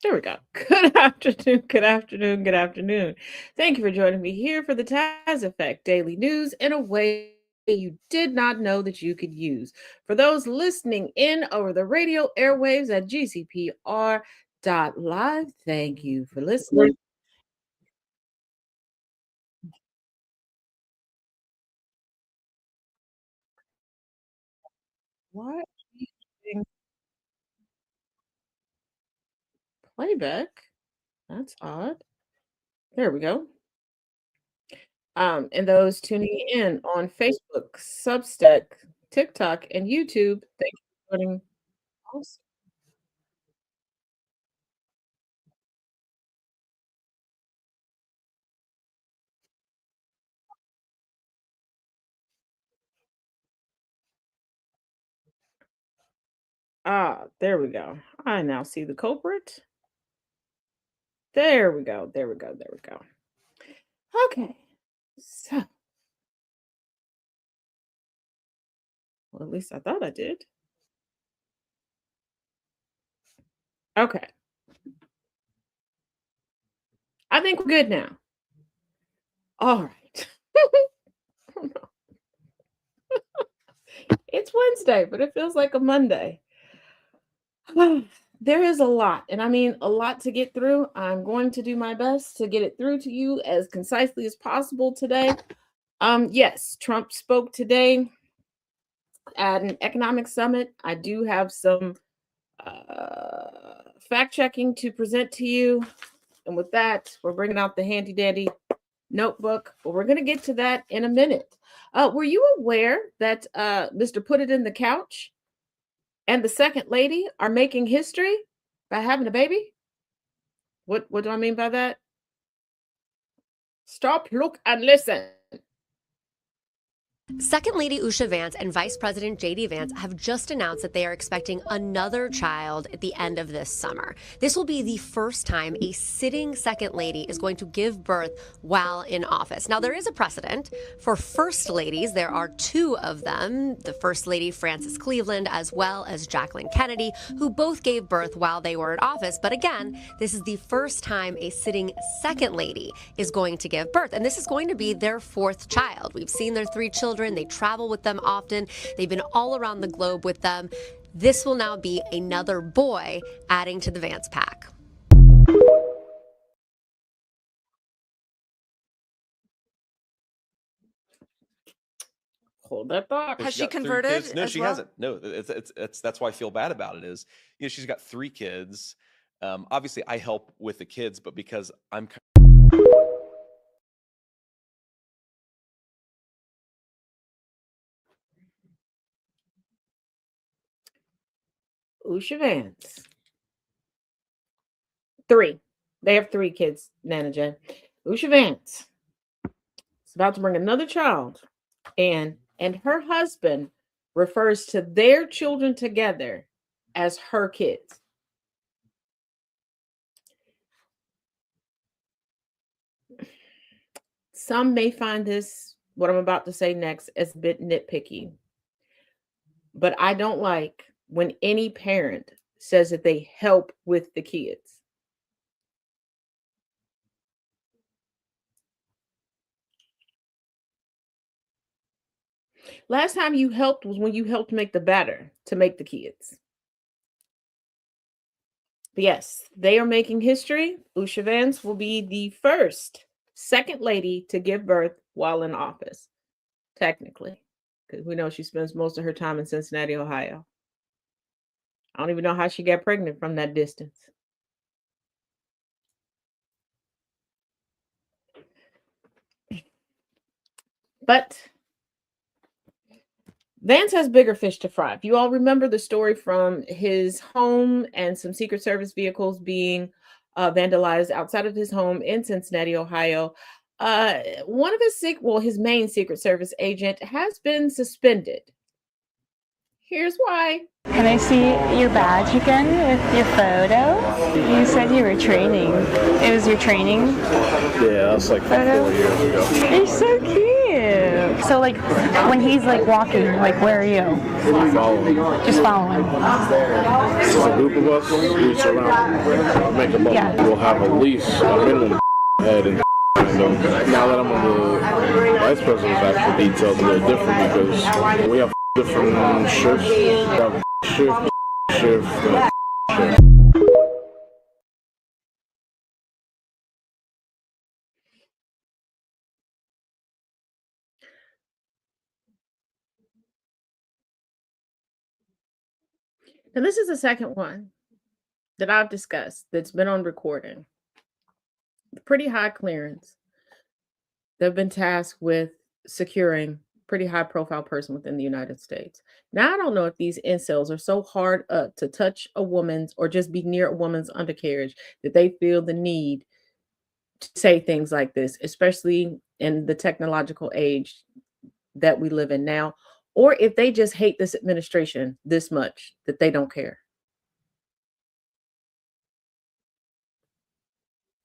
There we go. Good afternoon, good afternoon, good afternoon. Thank you for joining me here for the Taz Effect Daily News in a way you did not know that you could use. For those listening in over the radio airwaves at GCPR.live, thank you for listening. Why are you doing playback? That's odd. There we go. And those tuning in on Facebook, Substack, TikTok, and YouTube, thank you for joining us. Ah, there we go. I now see the culprit. There we go. There we go. There we go. Okay. So, well, at least I thought I did. Okay. I think we're good now. All right. It's Wednesday, but it feels like a Monday. There is a lot, and I mean a lot to get through. I'm going to do my best to get it through to you as concisely as possible today. Yes, Trump spoke today at an economic summit. I do have some fact checking to present to you. And with that, we're bringing out the handy dandy notebook, but we're going to get to that in a minute. Were you aware that Mr. Put It in the Couch and the second lady are making history by having a baby? What do I mean by that? Stop, look, and listen. Second Lady Usha Vance and Vice President J.D. Vance have just announced that they are expecting another child at the end of this summer. This will be the first time a sitting Second Lady is going to give birth while in office. Now, there is a precedent for First Ladies. There are two of them, the First Lady Frances Cleveland as well as Jacqueline Kennedy, who both gave birth while they were in office. But again, this is the first time a sitting Second Lady is going to give birth. And this is going to be their fourth child. We've seen their three children. They travel with them often. They've been all around the globe with them. This will now be another boy adding to the Vance pack. Hold that thought. Well, Has she got 3 converted kids. No, as she well? hasn't. No, it's that's why I feel bad about it is, she's got 3 kids. Obviously, I help with the kids, but because I'm Usha Vance. 3. They have 3 kids, Nana J. Usha Vance is about to bring another child, and her husband refers to their children together as her kids. Some may find this, what I'm about to say next, as a bit nitpicky, but I don't like when any parent says that they help with the kids. Last time you helped was when you helped make the batter to make the kids. But yes, they are making history. Usha Vance will be the first second lady to give birth while in office, technically, because we know she spends most of her time in Cincinnati, Ohio. I don't even know how she got pregnant from that distance. But Vance has bigger fish to fry. If you all remember the story from his home and some Secret Service vehicles being vandalized outside of his home in Cincinnati, Ohio, one of his main Secret Service agent has been suspended. Here's why. Can I see your badge again with your photo? You said you were training. It was your training Yeah, that's like photo? 4 years ago. You're so cute. you? So like when he's like walking, like where are you? Following. Just following. It's a group of us. We surround, make a bubble. Yeah. We'll have at least a minimum head and now that I'm on the vice president's actual detail, it's a little different because we have different shifts. We have shift. And this is the second one that I've discussed that's been on recording. Pretty high clearance. They've been tasked with securing pretty high profile person within the United States. Now, I don't know if these incels are so hard up to touch a woman's or just be near a woman's undercarriage that they feel the need to say things like this, especially in the technological age that we live in now, or if they just hate this administration this much that they don't care.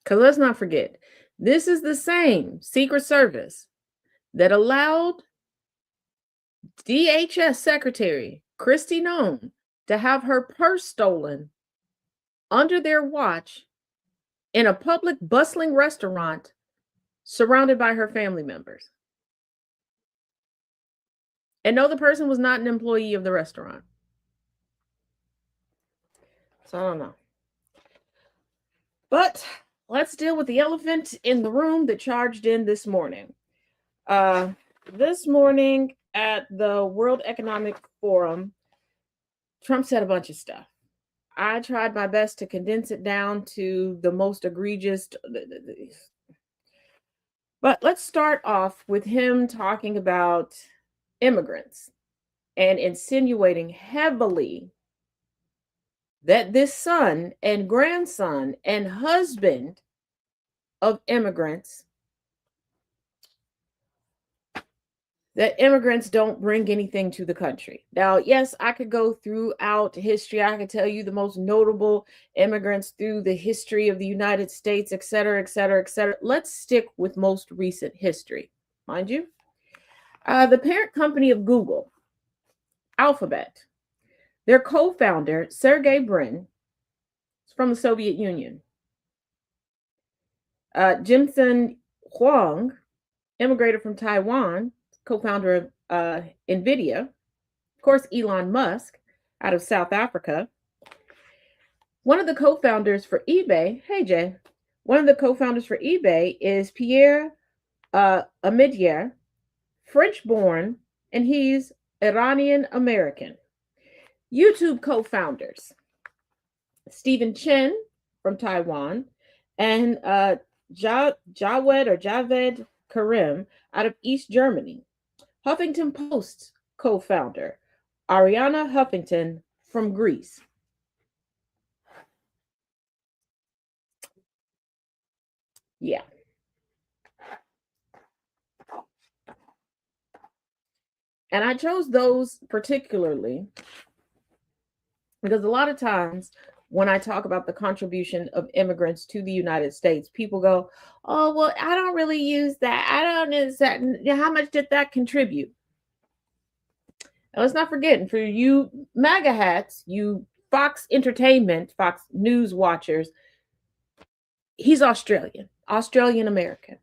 Because let's not forget, this is the same Secret Service that allowed DHS Secretary Kristi Noem to have her purse stolen under their watch in a public bustling restaurant surrounded by her family members. And no, the person was not an employee of the restaurant. So I don't know. But let's deal with the elephant in the room that charged in this morning. This morning at the World Economic Forum, Trump said a bunch of stuff. I tried my best to condense it down to the most egregious. But let's start off with him talking about immigrants and insinuating heavily that this son and grandson and husband of immigrants, that immigrants don't bring anything to the country. Now, yes, I could go throughout history. I could tell you the most notable immigrants through the history of the United States, et cetera, et cetera, et cetera. Let's stick with most recent history, mind you. The parent company of Google, Alphabet, their co-founder, Sergey Brin, is from the Soviet Union. Jimson Huang, immigrated from Taiwan, co-founder of NVIDIA. Of course, Elon Musk, out of South Africa. One of the co-founders for eBay, hey Jay, one of the co-founders for eBay is Pierre Omidyar, French-born, and he's Iranian-American. YouTube co-founders, Stephen Chen from Taiwan, and Javed Karim out of East Germany. Huffington Post co-founder, Ariana Huffington from Greece. Yeah. And I chose those particularly because a lot of times when I talk about the contribution of immigrants to the United States, people go, oh, well, I don't really use that. I don't use that. How much did that contribute? And let's not forget, and for you MAGA hats, you Fox Entertainment, Fox News watchers, he's Australian American.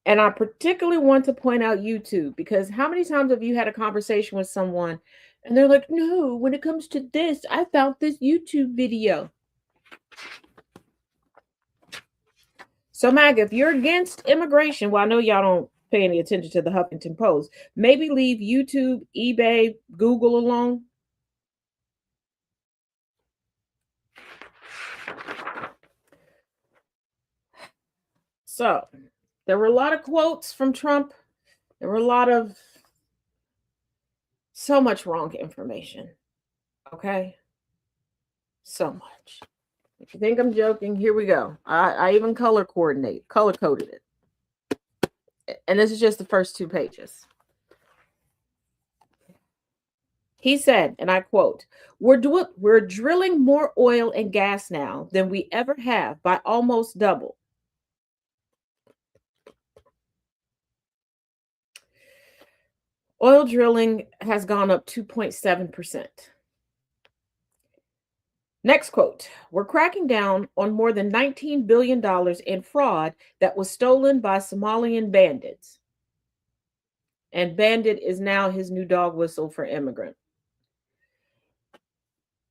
And I particularly want to point out YouTube, because how many times have you had a conversation with someone and they're like, no, when it comes to this, I found this YouTube video. So MAGA, if you're against immigration, well, I know y'all don't pay any attention to the Huffington Post, maybe leave YouTube, eBay, Google alone. So there were a lot of quotes from Trump. There were a lot of so much wrong information. Okay? So much. If you think I'm joking, here we go. I even color coded it. And this is just the first 2 pages. He said, and I quote, we're drilling more oil and gas now than we ever have by almost double. Oil drilling has gone up 2.7%. Next quote, we're cracking down on more than $19 billion in fraud that was stolen by Somalian bandits. And bandit is now his new dog whistle for immigrant.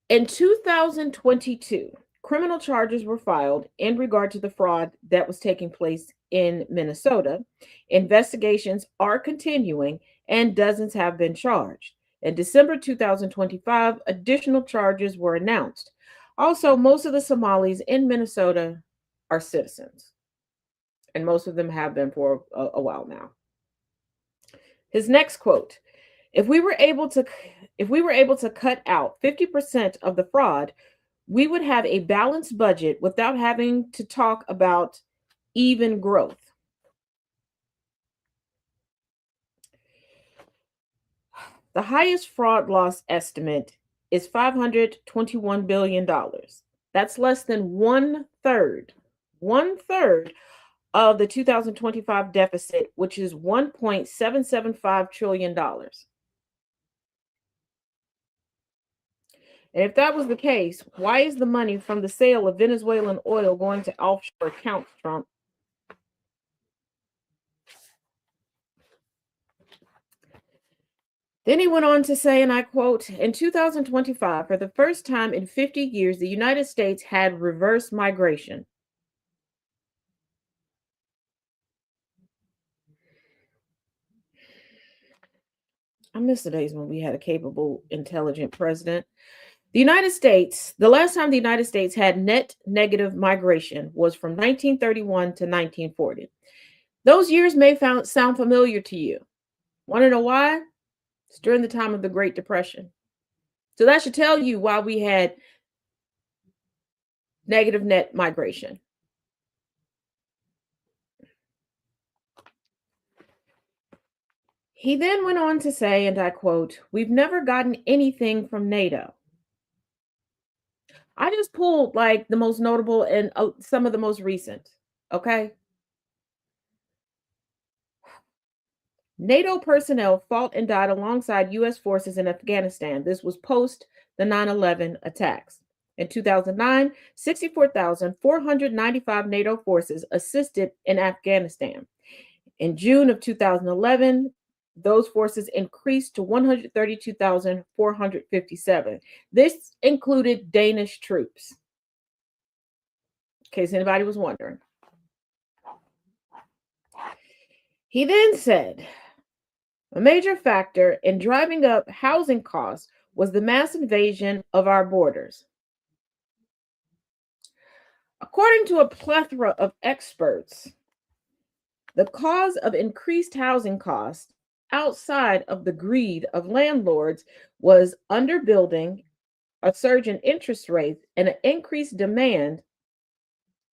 In 2022, criminal charges were filed in regard to the fraud that was taking place in Minnesota. Investigations are continuing and dozens have been charged. In December 2025, additional charges were announced. Also, most of the Somalis in Minnesota are citizens, and most of them have been for a while now. His next quote, if we were able to cut out 50% of the fraud, we would have a balanced budget without having to talk about even growth. The highest fraud loss estimate is $521 billion. That's less than one third of the 2025 deficit, which is $1.775 trillion. And if that was the case, why is the money from the sale of Venezuelan oil going to offshore accounts, Trump? Then he went on to say, and I quote, in 2025, for the first time in 50 years, the United States had reverse migration. I miss the days when we had a capable, intelligent president. The United States, the last time the United States had net negative migration was from 1931 to 1940. Those years may sound familiar to you. Want to know why? It's during the time of the Great Depression. So that should tell you why we had negative net migration. He then went on to say, and I quote, we've never gotten anything from NATO. I just pulled like the most notable and some of the most recent, okay? NATO personnel fought and died alongside U.S. forces in Afghanistan. This was post the 9/11 attacks. In 2009, 64,495 NATO forces assisted in Afghanistan. In June of 2011, those forces increased to 132,457. This included Danish troops, in case anybody was wondering. He then said, a major factor in driving up housing costs was the mass invasion of our borders. According to a plethora of experts, the cause of increased housing costs outside of the greed of landlords was underbuilding, a surge in interest rates, and an increased demand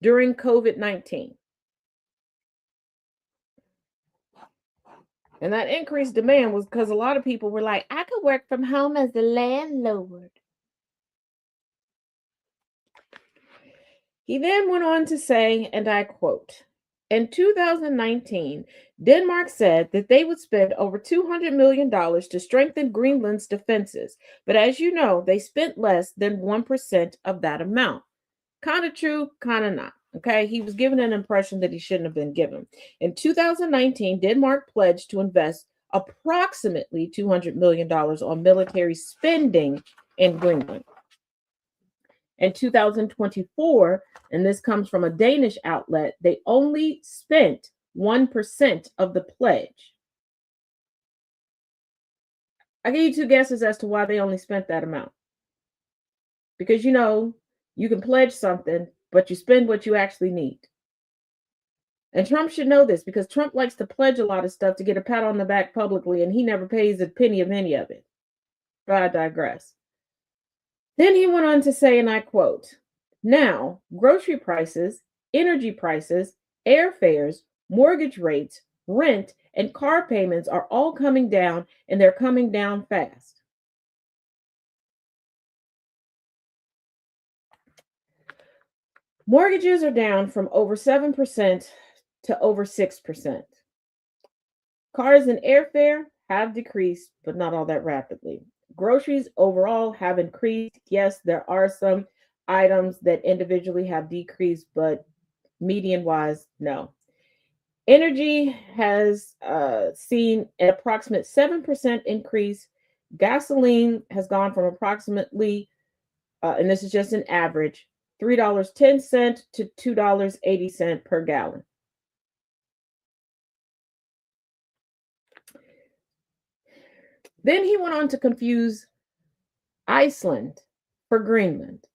during COVID-19. And that increased demand was because a lot of people were like, I could work from home as the landlord. He then went on to say, and I quote, in 2019, Denmark said that they would spend over $200 million to strengthen Greenland's defenses. But as you know, they spent less than 1% of that amount. Kind of true, kind of not. Okay, he was given an impression that he shouldn't have been given. In 2019, Denmark pledged to invest approximately $200 million on military spending in Greenland. In 2024, and this comes from a Danish outlet, they only spent 1% of the pledge. I give you two guesses as to why they only spent that amount. Because, you know, you can pledge something, but you spend what you actually need. And Trump should know this because Trump likes to pledge a lot of stuff to get a pat on the back publicly, and he never pays a penny of any of it. But I digress. Then he went on to say, and I quote, now, grocery prices, energy prices, airfares, mortgage rates, rent, and car payments are all coming down, and they're coming down fast. Mortgages are down from over 7% to over 6%. Cars and airfare have decreased, but not all that rapidly. Groceries overall have increased. Yes, there are some items that individually have decreased, but median wise, no. Energy has seen an approximate 7% increase. Gasoline has gone from approximately, and this is just an average, $3.10 to $2.80 per gallon. Then he went on to confuse Iceland for Greenland.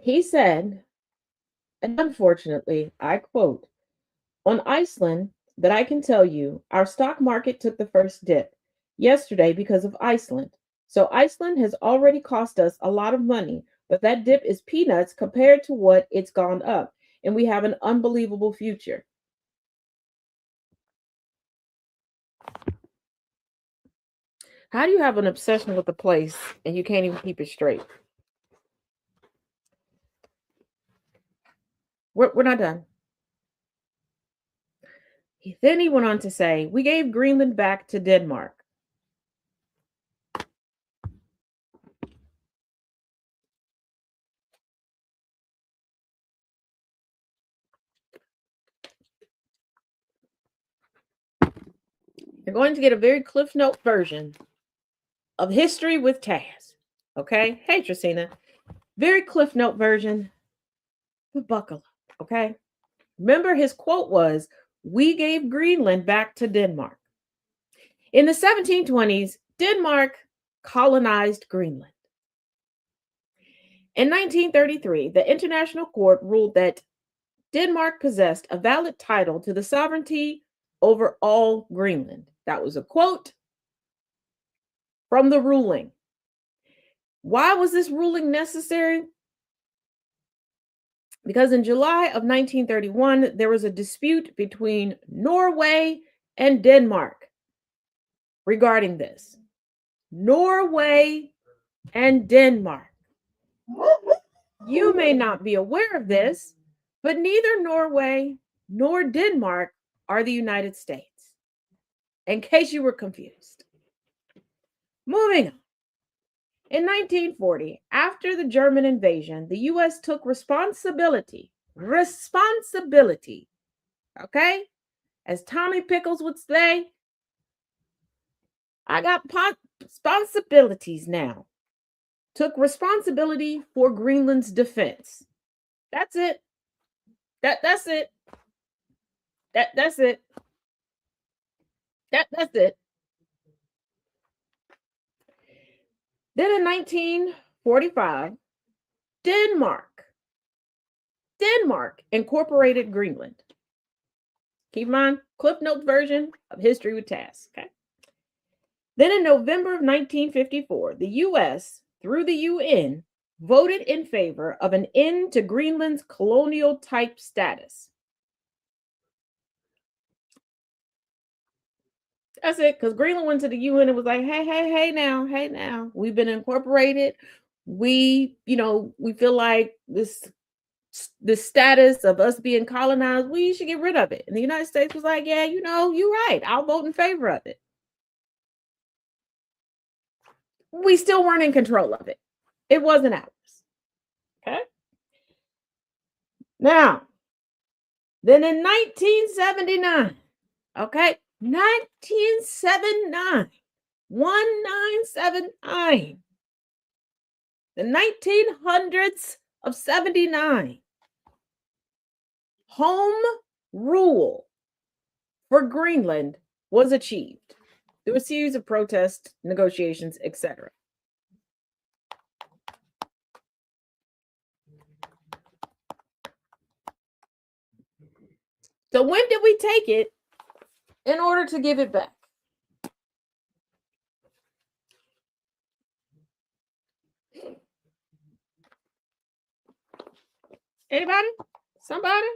He said, and unfortunately, I quote, on Iceland, that I can tell you, our stock market took the first dip yesterday because of Iceland. So Iceland has already cost us a lot of money, but that dip is peanuts compared to what it's gone up, and we have an unbelievable future. How do you have an obsession with a place and you can't even keep it straight? We're not done. Then he went on to say, we gave Greenland back to Denmark. You're going to get a very Cliff Note version of History with Taz. Okay? Hey, Tracina. Very Cliff Note version, but buckle up. Okay? Remember, his quote was, we gave Greenland back to Denmark. In the 1720s, Denmark colonized Greenland. In 1933, the International Court ruled that Denmark possessed a valid title to the sovereignty over all Greenland. That was a quote from the ruling. Why was this ruling necessary? Because in July of 1931, there was a dispute between Norway and Denmark regarding this. Norway and Denmark. You may not be aware of this, but neither Norway nor Denmark are the United States. In case you were confused. Moving on. In 1940, after the German invasion, the U.S. took responsibility, okay? As Tommy Pickles would say, I got responsibilities now. Took responsibility for Greenland's defense. That's it. That's it. That's it. That's it. Then in 1945, Denmark incorporated Greenland. Keep in mind, Cliff Notes version of History with Taz. Okay. Then in November of 1954, the U.S., through the UN, voted in favor of an end to Greenland's colonial type status. That's it, because Greenland went to the UN and was like, hey now, we've been incorporated. We feel like this status of us being colonized, we should get rid of it. And the United States was like, yeah, you're right. I'll vote in favor of it. We still weren't in control of it. It wasn't ours. Okay. Now, then in 1979, okay, 1979, 1979, the 1900s of 79, home rule for Greenland was achieved through a series of protests, negotiations, etc. So when did we take it in order to give it back? Anybody? Somebody?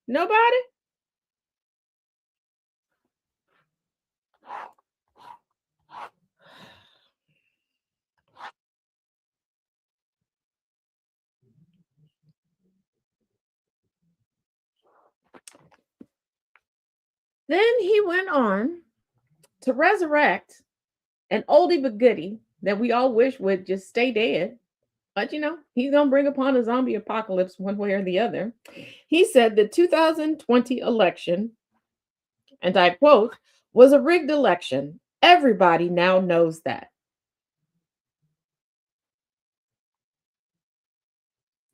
Nobody? Then he went on to resurrect an oldie but goodie that we all wish would just stay dead. But he's going to bring upon a zombie apocalypse one way or the other. He said the 2020 election, and I quote, was a rigged election. Everybody now knows that.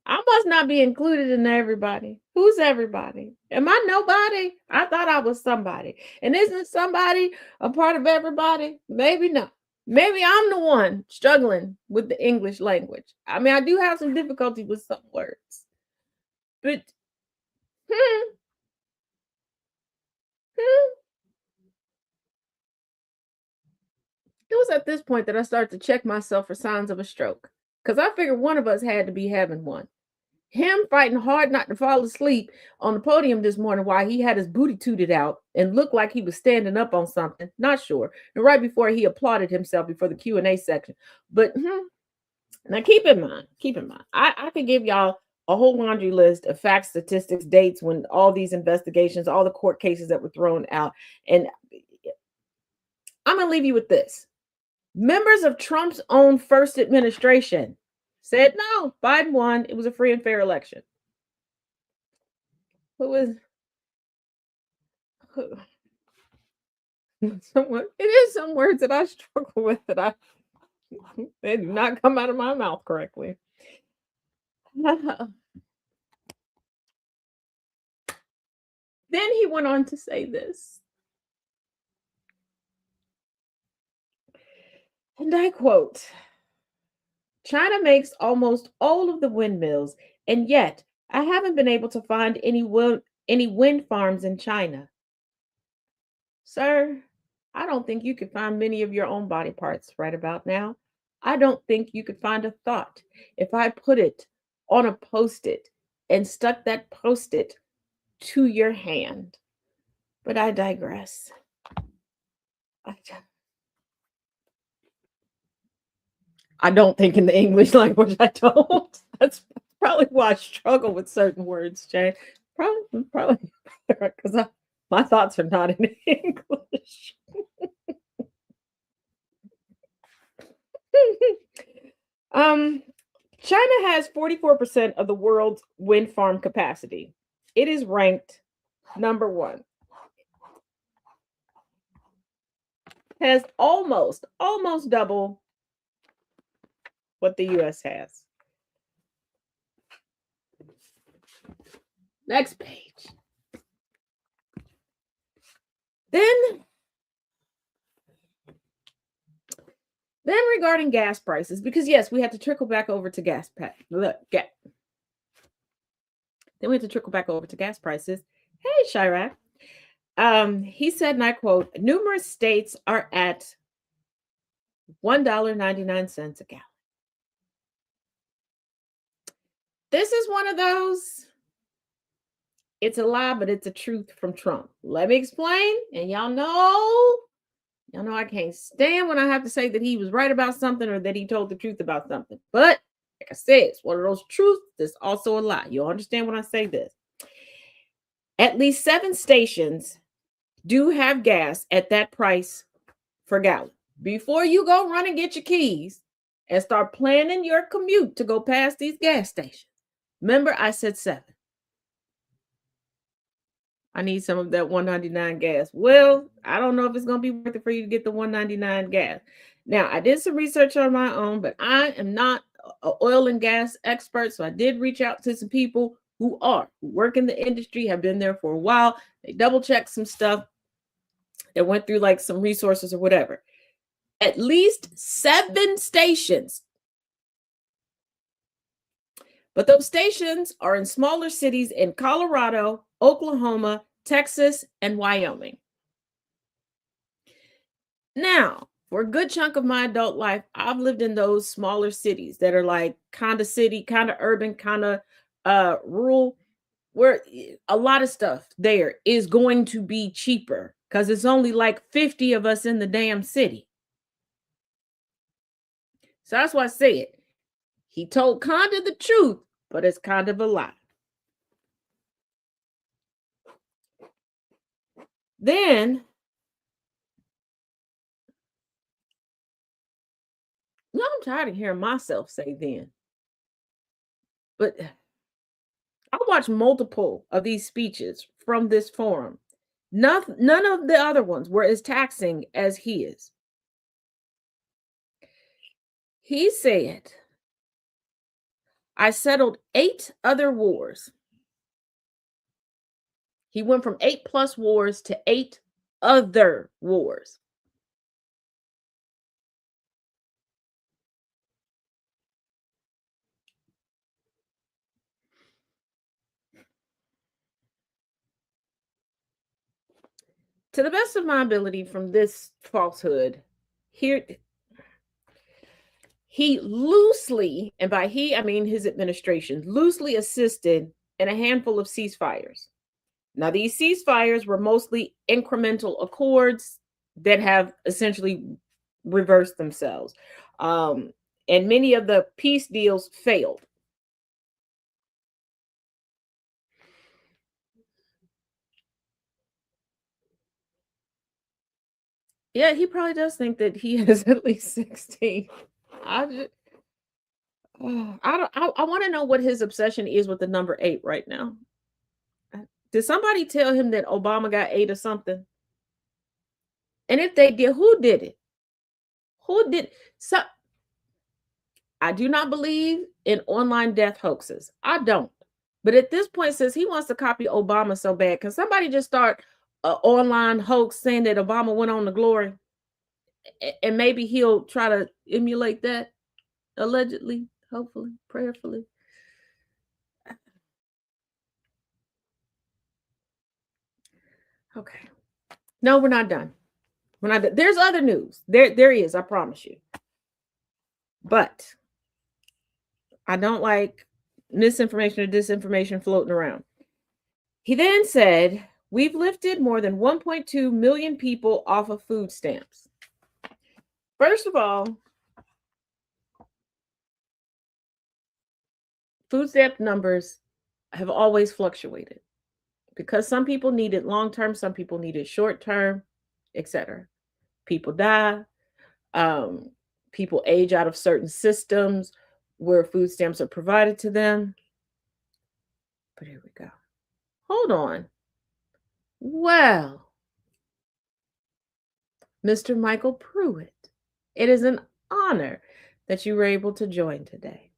I must not be included in everybody. Who's everybody? Am I nobody? I thought I was somebody. And isn't somebody a part of everybody? Maybe not. Maybe I'm the one struggling with the English language. I mean, I do have some difficulty with some words. But it was at this point that I started to check myself for signs of a stroke. Because I figured one of us had to be having one. Him fighting hard not to fall asleep on the podium this morning while he had his booty tooted out and looked like he was standing up on something. Not sure. And right before he applauded himself before the Q&A section. But now keep in mind, I could give y'all a whole laundry list of facts, statistics, dates when all these investigations, all the court cases that were thrown out. And I'm going to leave you with this. Members of Trump's own first administration said no, Biden won. It was a free and fair election. It is some words that I struggle with that they do not come out of my mouth correctly. Then he went on to say this. And I quote, China makes almost all of the windmills, and yet I haven't been able to find any wind farms in China. Sir, I don't think you could find many of your own body parts right about now. I don't think you could find a thought if I put it on a Post-it and stuck that Post-it to your hand. But I digress. I don't think in the English language. I don't. That's probably why I struggle with certain words, Jane. Probably because my thoughts are not in English. China has 44% of the world's wind farm capacity. It is ranked number 1. Has almost double what the US has. Next page. Then regarding gas prices, because yes, we had to trickle back over to gas prices. Hey, Chirac. He said, and I quote, numerous states are at $1.99 a gallon. This is one of those, it's a lie, but it's a truth from Trump. Let me explain. And y'all know I can't stand when I have to say that he was right about something or that he told the truth about something. But like I said, it's one of those truths that's also a lie. You'll understand when I say this. At least 7 stations do have gas at that price per gallon. Before you go run and get your keys and start planning your commute to go past these gas stations. Remember, I said 7. I need some of that $1.99 gas. Well, I don't know if it's going to be worth it for you to get the $1.99 gas. Now, I did some research on my own, but I am not an oil and gas expert. So I did reach out to some people who work in the industry, have been there for a while. They double checked some stuff. They went through like some resources or whatever. At least 7 stations. But those stations are in smaller cities in Colorado, Oklahoma, Texas, and Wyoming. Now, for a good chunk of my adult life, I've lived in those smaller cities that are like kind of city, kind of urban, kind of rural, where a lot of stuff there is going to be cheaper because it's only like 50 of us in the damn city. So that's why I say it. He told kind of the truth, but it's kind of a lie. Then, no, I'm tired of hearing myself say then. But I watched multiple of these speeches from this forum. None of the other ones were as taxing as his. He said, I settled 8 other wars. He went from 8+ wars to 8 other wars. To the best of my ability from this falsehood, here he loosely, and by he I mean his administration, loosely assisted in a handful of ceasefires. Now, these ceasefires were mostly incremental accords that have essentially reversed themselves. And many of the peace deals failed. Yeah, he probably does think that he has at least 16. I just, I want to know what his obsession is with the number 8 right now. Did somebody tell him that Obama got 8 or something? And if they did, who did it? Who did so? I do not believe in online death hoaxes. I don't. But at this point, since he wants to copy Obama so bad, can somebody just start an online hoax saying that Obama went on to glory? And maybe he'll try to emulate that, allegedly, hopefully, prayerfully. Okay. No, we're not done. We're not done. There's other news. There is, I promise you. But I don't like misinformation or disinformation floating around. He then said, we've lifted more than 1.2 million people off of food stamps. First of all, food stamp numbers have always fluctuated because some people need it long term, some people need it short term, etc. People die, people age out of certain systems where food stamps are provided to them. But here we go. Hold on. Well, Mr. Michael Pruitt, it is an honor that you were able to join today.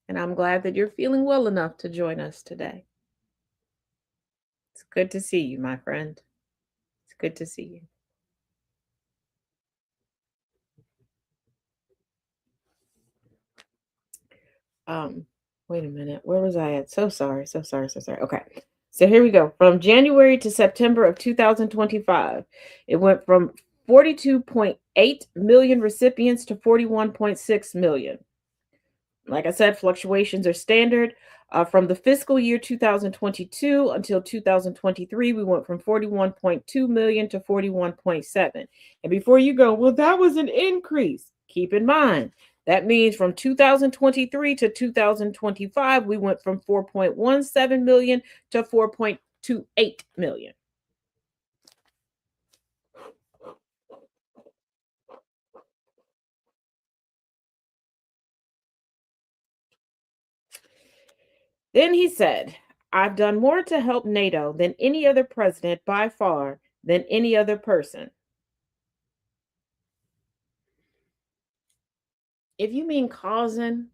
And I'm glad that you're feeling well enough to join us today. It's good to see you, my friend. It's good to see you. Wait a minute. Where was I at? So sorry. Okay. So here we go. From January to September of 2025, it went from 42.8 million recipients to 41.6 million. Like I said, fluctuations are standard. From the fiscal year 2022 until 2023, we went from 41.2 million to 41.7. And before you go, well, that was an increase. Keep in mind, that means from 2023 to 2025, we went from 4.17 million to 4.28 million. Then he said, I've done more to help NATO than any other president by far than any other person. If you mean causing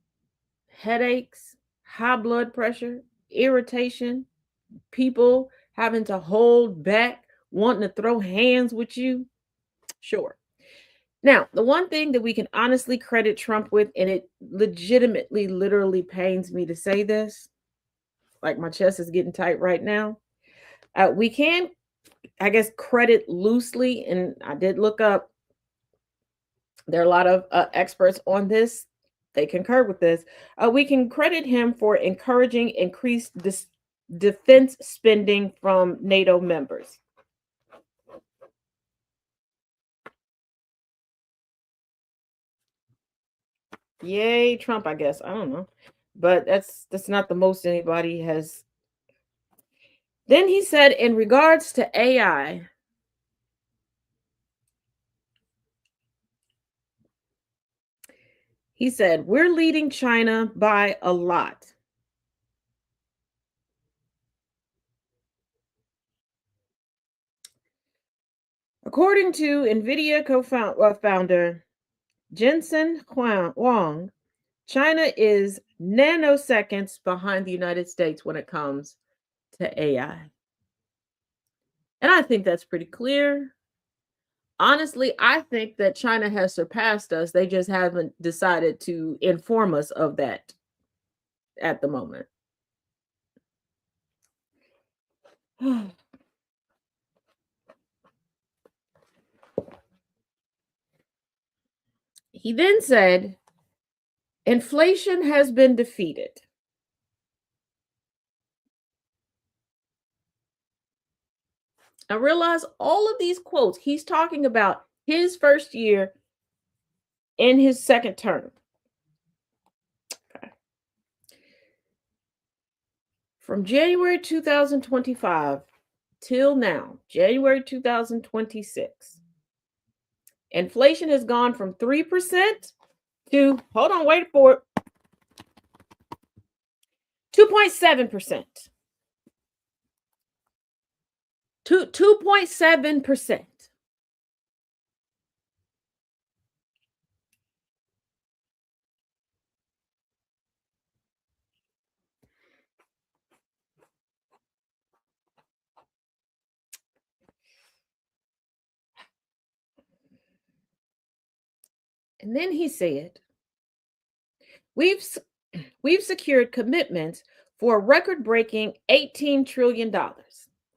headaches, high blood pressure, irritation, people having to hold back, wanting to throw hands with you, sure. Now, the one thing that we can honestly credit Trump with, and it legitimately, literally pains me to say this, like my chest is getting tight right now. We can, I guess, credit loosely, and I did look up, there are a lot of experts on this. They concur with this. We can credit him for encouraging increased defense spending from NATO members. Yay, Trump, I guess. I don't know. But that's not the most anybody has. Then he said, in regards to AI, He said, we're leading China by a lot. According to NVIDIA co-founder Jensen Huang, China is nanoseconds behind the United States when it comes to AI. And I think that's pretty clear. Honestly, I think that China has surpassed us. They just haven't decided to inform us of that at the moment. He then said, inflation has been defeated. I realize all of these quotes, he's talking about his first year in his second term. Okay. From January 2025 till now, January 2026, inflation has gone from 3% to, hold on, wait for it, 2.7%. 2.7%. And then he said, we've secured commitments for a record-breaking $18 trillion.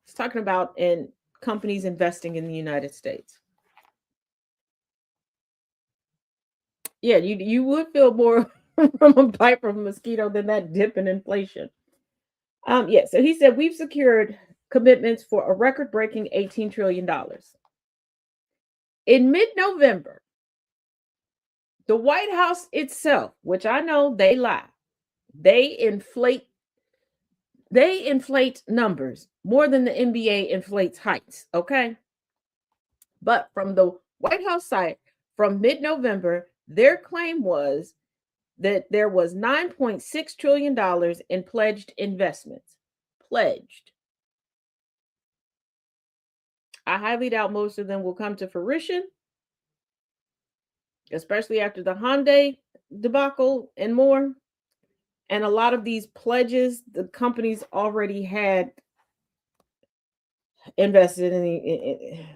He's talking about in companies investing in the United States. Yeah, you would feel more from a bite from a mosquito than that dip in inflation. Yeah, so he said we've secured commitments for a record-breaking $18 trillion. In mid-November, the White House itself, which I know they lie, they inflate numbers more than the NBA inflates heights, okay? But from the White House site, from mid-November, their claim was that there was $9.6 trillion in pledged investments. Pledged. I highly doubt most of them will come to fruition, especially after the Hyundai debacle and more. And a lot of these pledges, the companies already had invested in.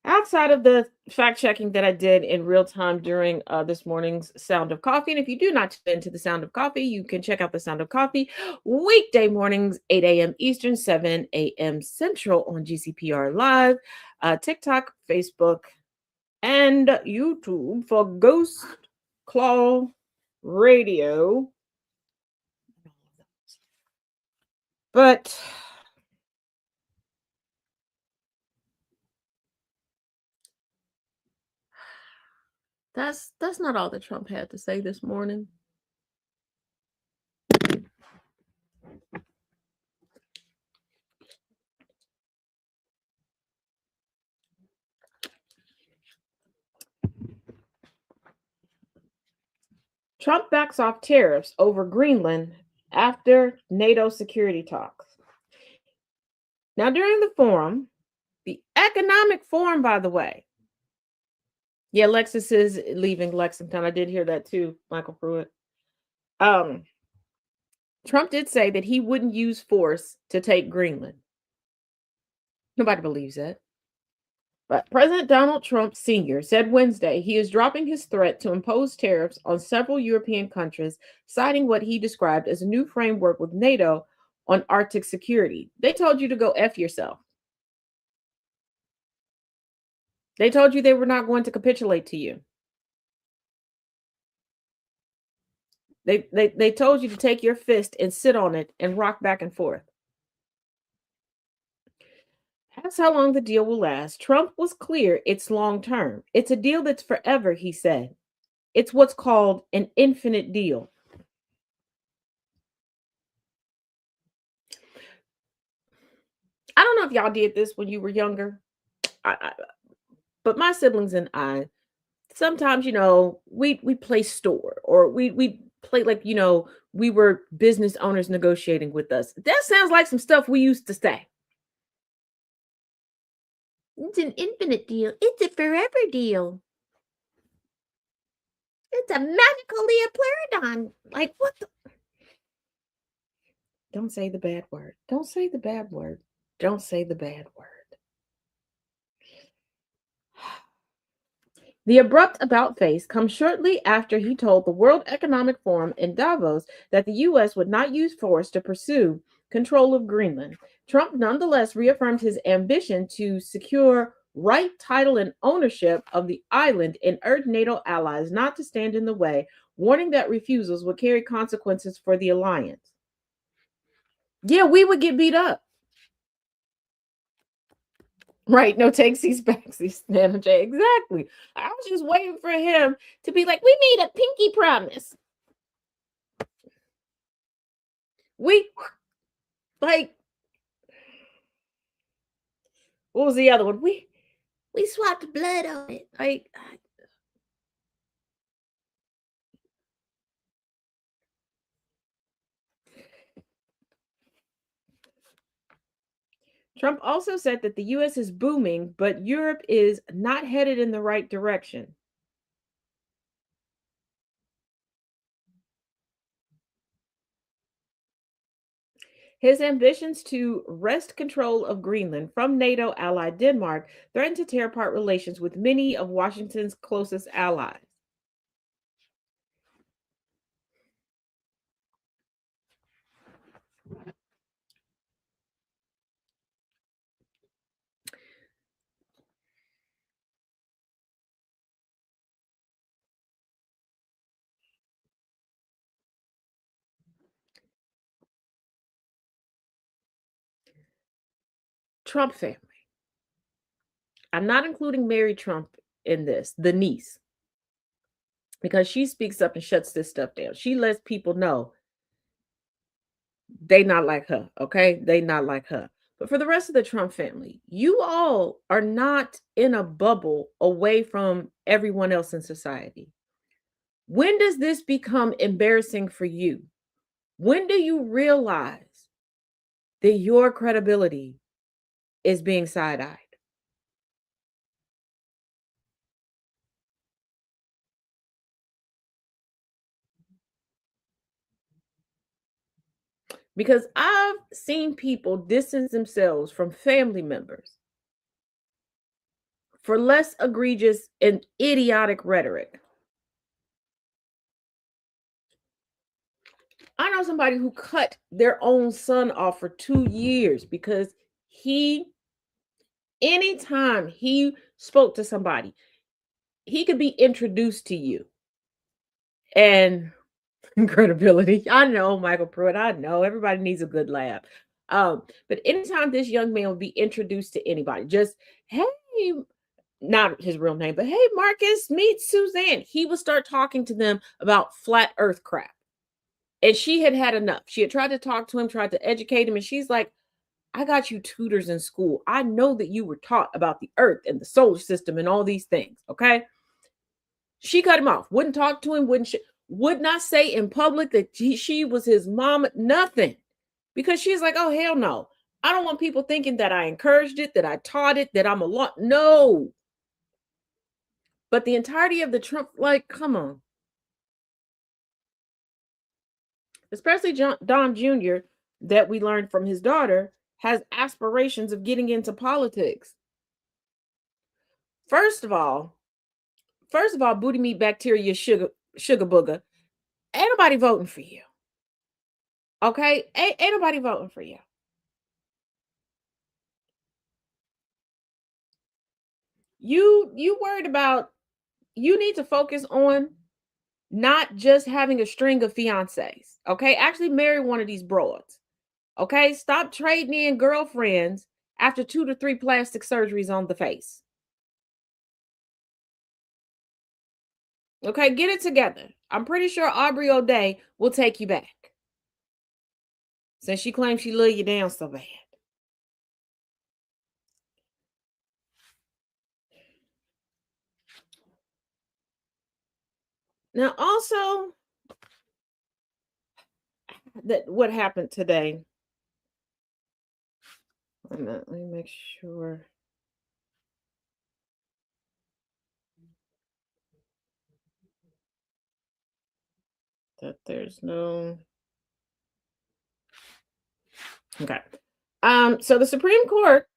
Outside of the fact checking that I did in real time during this morning's Sound of Coffee. And if you do not tune into the Sound of Coffee, you can check out the Sound of Coffee weekday mornings, 8 a.m. Eastern, 7 a.m. Central on GCPR Live, TikTok, Facebook, and YouTube for Ghost Claw Radio. But that's not all that Trump had to say this morning. Trump backs off tariffs over Greenland after NATO security talks. Now, during the forum, the economic forum, by the way. Yeah, Lexus is leaving Lexington. I did hear that too, Michael Pruitt. Trump did say that he wouldn't use force to take Greenland. Nobody believes that. But President Donald Trump Sr. said Wednesday he is dropping his threat to impose tariffs on several European countries, citing what he described as a new framework with NATO on Arctic security. They told you to go F yourself. They told you they were not going to capitulate to you. They told you to take your fist and sit on it and rock back and forth. That's how long the deal will last. Trump was clear it's long term. It's a deal that's forever, he said. It's what's called an infinite deal. I don't know if y'all did this when you were younger, But my siblings and I, sometimes, we play store, or we play like, we were business owners negotiating with us. That sounds like some stuff we used to say. It's an infinite deal. It's a forever deal. It's a magical Leoplerodon. Like, what the? Don't say the bad word. Don't say the bad word. Don't say the bad word. The abrupt about face comes shortly after he told the World Economic Forum in Davos that the U.S. would not use force to pursue control of Greenland. Trump nonetheless reaffirmed his ambition to secure right, title, and ownership of the island and urged NATO allies not to stand in the way, warning that refusals would carry consequences for the alliance. Yeah, we would get beat up. Right, no takesies, backsies, Nana J. Exactly. I was just waiting for him to be like, we made a pinky promise. We, like, what was the other one? We swapped blood on it. Like, Trump also said that the U.S. is booming, but Europe is not headed in the right direction. His ambitions to wrest control of Greenland from NATO ally Denmark threaten to tear apart relations with many of Washington's closest allies. Trump family. I'm not including Mary Trump in this, the niece, because she speaks up and shuts this stuff down. She lets people know they not like her, okay? They not like her. But for the rest of the Trump family, you all are not in a bubble away from everyone else in society. When does this become embarrassing for you? When do you realize that your credibility is being side-eyed? Because I've seen people distance themselves from family members for less egregious and idiotic rhetoric. I know somebody who cut their own son off for 2 years because anytime he spoke to somebody, he could be introduced to you. And credibility. I know, Michael Pruitt. I know everybody needs a good laugh. But anytime this young man would be introduced to anybody, just, hey, not his real name, but hey, Marcus, meet Suzanne. He would start talking to them about flat earth crap. And she had had enough. She had tried to talk to him, tried to educate him. And she's like, I got you tutors in school. I know that you were taught about the earth and the solar system and all these things. Okay. She cut him off, wouldn't talk to him, would not say in public that she was his mom, nothing. Because she's like, oh, hell no. I don't want people thinking that I encouraged it, that I taught it, that I'm a lot. No. But the entirety of the Trump, like, come on. Especially Don Jr., that we learned from his daughter, has aspirations of getting into politics. First of all, booty meat bacteria, sugar booger, ain't nobody voting for you. Okay? Ain't nobody voting for you. You worried about, you need to focus on not just having a string of fiancés. Okay? Actually marry one of these broads. Okay? Stop trading in girlfriends after 2 to 3 plastic surgeries on the face. Okay, get it together. I'm pretty sure Aubrey O'Day will take you back, since she claims she love you down so bad. Now, also, that what happened today. Let me make sure. That there's no. Okay. So the Supreme Court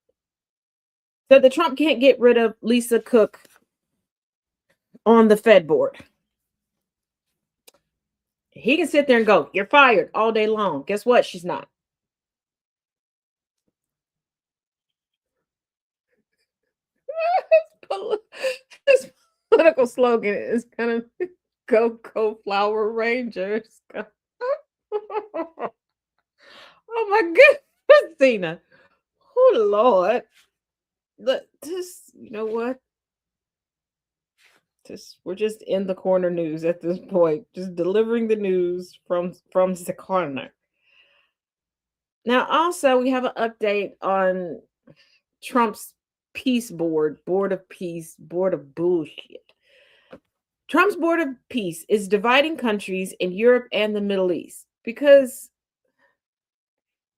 said that Trump can't get rid of Lisa Cook on the Fed board. He can sit there and go, "You're fired," all day long. Guess what? She's not. His political slogan is gonna go Flower Rangers. Oh my goodness, Cena. Oh Lord. Just you know what? We're just in the corner news at this point, just delivering the news from the corner. Now, also we have an update on Trump's peace board of peace, board of bullshit. Trump's board of peace is dividing countries in Europe and the Middle East because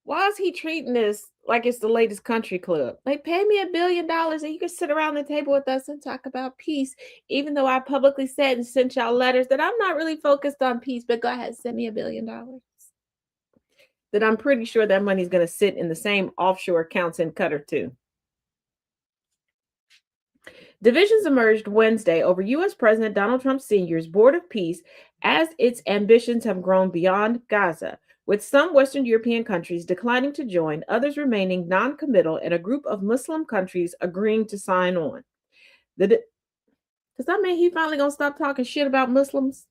why is he treating this like it's the latest country club? Like, pay me $1 billion and you can sit around the table with us and talk about peace, even though I publicly said and sent y'all letters that I'm not really focused on peace, but go ahead, send me $1 billion. That I'm pretty sure that money's going to sit in the same offshore accounts in Qatar, too. Divisions emerged Wednesday over U.S. President Donald Trump Sr.'s Board of Peace as its ambitions have grown beyond Gaza, with some Western European countries declining to join, others remaining non-committal, and a group of Muslim countries agreeing to sign on. Does that mean he finally gonna stop talking shit about Muslims?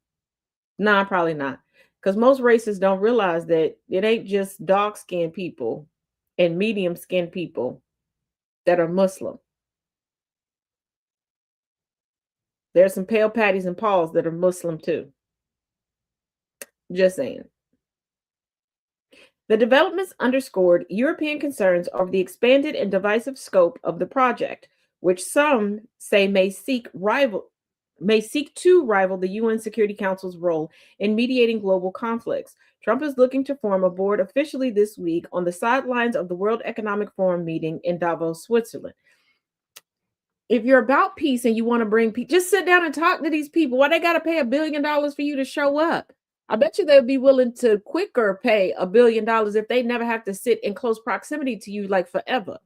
Nah, probably not. Because most races don't realize that it ain't just dark-skinned people and medium-skinned people that are Muslim. There's some pale patties and Pauls that are Muslim too. Just saying. The developments underscored European concerns over the expanded and divisive scope of the project, which some say may seek to rival the UN Security Council's role in mediating global conflicts. Trump is looking to form a board officially this week on the sidelines of the World Economic Forum meeting in Davos, Switzerland. If you're about peace and you want to bring peace, just sit down and talk to these people. Why they got to pay $1 billion for you to show up? I bet you they'll be willing to quicker pay $1 billion if they never have to sit in close proximity to you like forever.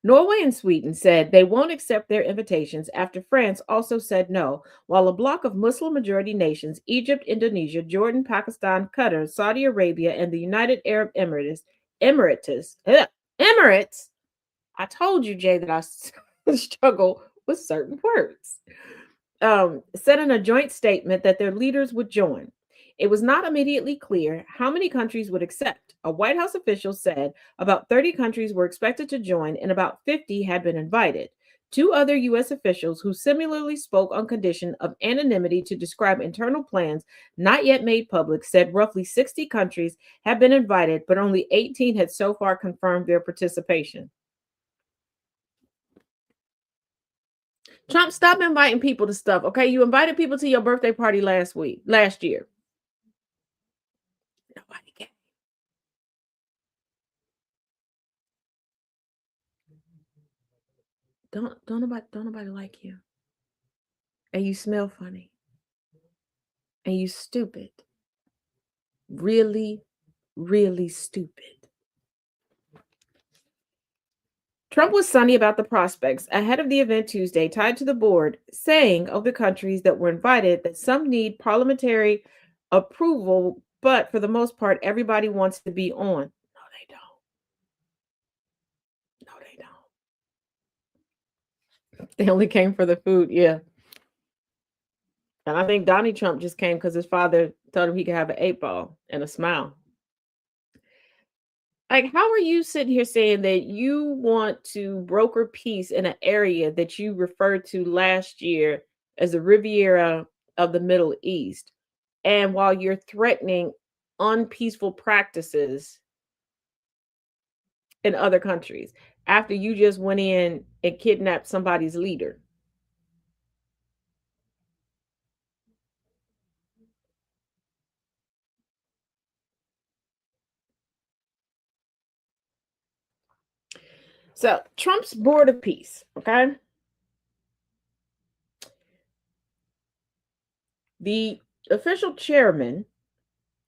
Norway and Sweden said they won't accept their invitations after France also said no, while a bloc of Muslim-majority nations, Egypt, Indonesia, Jordan, Pakistan, Qatar, Saudi Arabia, and the United Arab Emirates, I told you, Jay, that I struggle with certain words. Said in a joint statement that their leaders would join. It was not immediately clear how many countries would accept. A White House official said about 30 countries were expected to join and about 50 had been invited. Two other U.S. officials who similarly spoke on condition of anonymity to describe internal plans not yet made public said roughly 60 countries had been invited, but only 18 had so far confirmed their participation. Trump, stop inviting people to stuff, okay? You invited people to your birthday party last year. Nobody came. Don't nobody like you. And you smell funny. And you stupid. Really, really stupid. Trump was sunny about the prospects ahead of the event Tuesday, tied to the board, saying of the countries that were invited that some need parliamentary approval, but for the most part, everybody wants to be on. No, they don't. No, they don't. They only came for the food, yeah. And I think Donnie Trump just came because his father told him he could have an 8-ball and a smile. Like, how are you sitting here saying that you want to broker peace in an area that you referred to last year as the Riviera of the Middle East? And while you're threatening unpeaceful practices in other countries, after you just went in and kidnapped somebody's leader. So Trump's Board of Peace, okay? The official chairman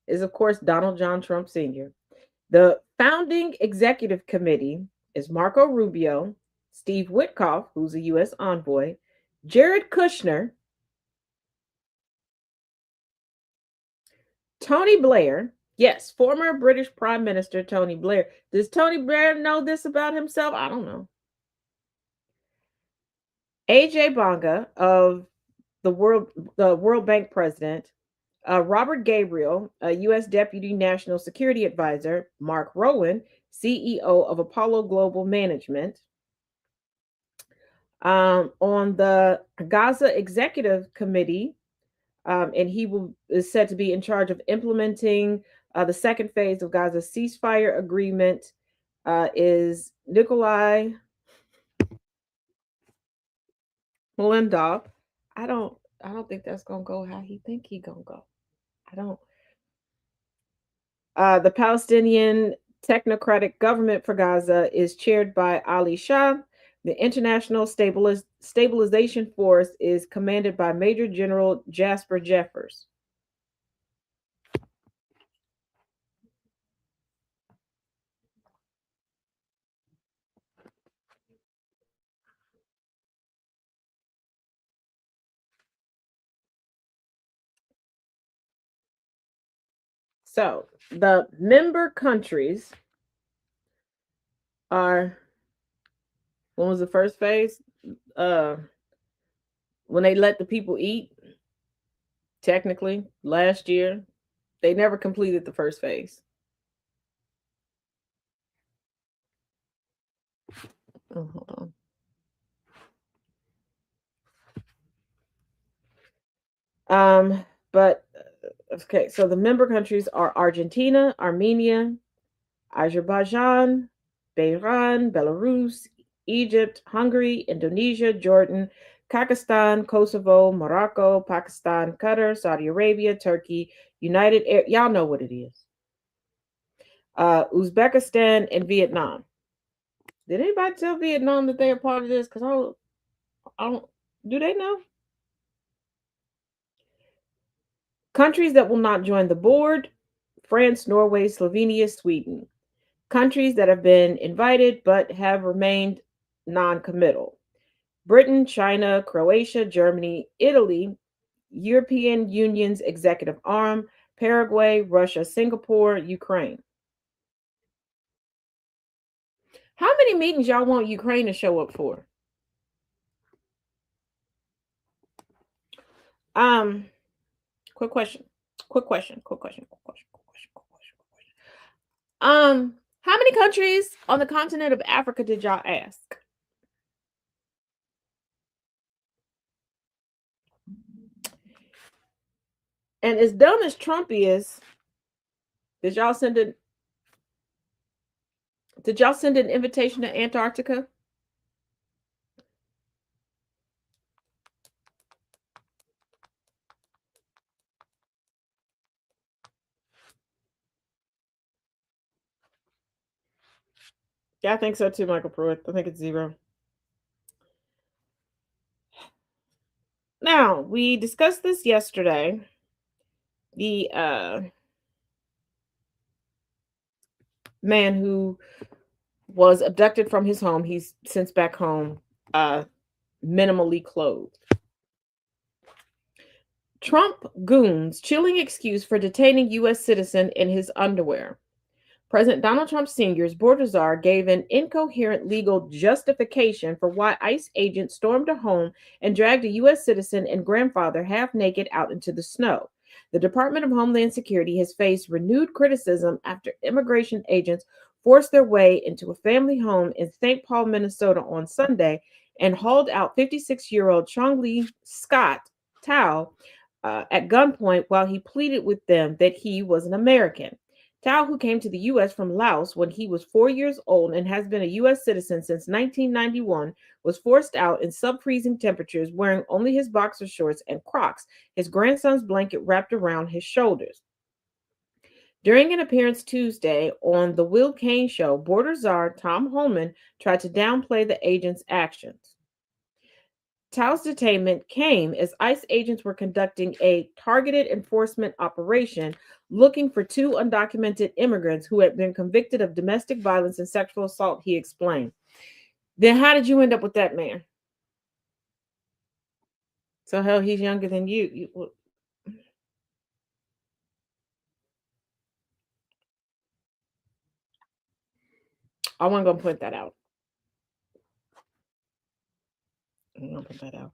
is, of course, Donald John Trump Sr. The founding executive committee is Marco Rubio, Steve Witkoff, who's a U.S. envoy, Jared Kushner, Tony Blair. Yes, former British Prime Minister Tony Blair. Does Tony Blair know this about himself? I don't know. A.J. Bonga of the World Bank president, Robert Gabriel, a U.S. Deputy National Security Advisor, Mark Rowan, CEO of Apollo Global Management. On the Gaza Executive Committee, and is said to be in charge of implementing the second phase of Gaza's ceasefire agreement, is Nikolai Molendov. I don't think that's gonna go how he think he gonna go. I don't. The Palestinian Technocratic Government for Gaza is chaired by Ali Shah. The International Stabilization Force is commanded by Major General Jasper Jeffers. So the member countries are, when was the first phase? When they let the people eat, technically, last year. They never completed the first phase. Oh, hold on. But okay, so the member countries are Argentina, Armenia, Azerbaijan, Bahrain, Belarus, Egypt, Hungary, Indonesia, Jordan, Kazakhstan, Kosovo, Morocco, Pakistan, Qatar, Saudi Arabia, Turkey, y'all know what it is. Uzbekistan and Vietnam. Did anybody tell Vietnam that they're part of this? Because I don't. Do they know? Countries that will not join the board: France, Norway, Slovenia, Sweden. Countries that have been invited but have remained non-committal: Britain, China, Croatia, Germany, Italy, European Union's executive arm, Paraguay, Russia, Singapore, Ukraine. How many meetings y'all want Ukraine to show up for? Quick question. How many countries on the continent of Africa did y'all ask? And as dumb as Trump is, did y'all send an invitation to Antarctica? Yeah, I think so too, Michael Pruitt. I think it's 0. Now, we discussed this yesterday. The man who was abducted from his home, he's since back home, minimally clothed. Trump goons chilling excuse for detaining U.S. citizen in his underwear. President Donald Trump Sr.'s board czar gave an incoherent legal justification for why ICE agents stormed a home and dragged a U.S. citizen and grandfather half naked out into the snow. The Department of Homeland Security has faced renewed criticism after immigration agents forced their way into a family home in St. Paul, Minnesota on Sunday and hauled out 56-year-old Chung-Lee Scott Tao at gunpoint while he pleaded with them that he was an American. Tao, who came to the U.S. from Laos when he was 4 years old and has been a U.S. citizen since 1991, was forced out in sub-freezing temperatures wearing only his boxer shorts and Crocs, his grandson's blanket wrapped around his shoulders. During an appearance Tuesday on The Will Kane Show, border czar Tom Holman tried to downplay the agent's actions. Tao's detainment came as ICE agents were conducting a targeted enforcement operation looking for two undocumented immigrants who had been convicted of domestic violence and sexual assault, he explained. Then how did you end up with that man? So hell, he's younger than you. I wasn't gonna point that out. I'm gonna put that out.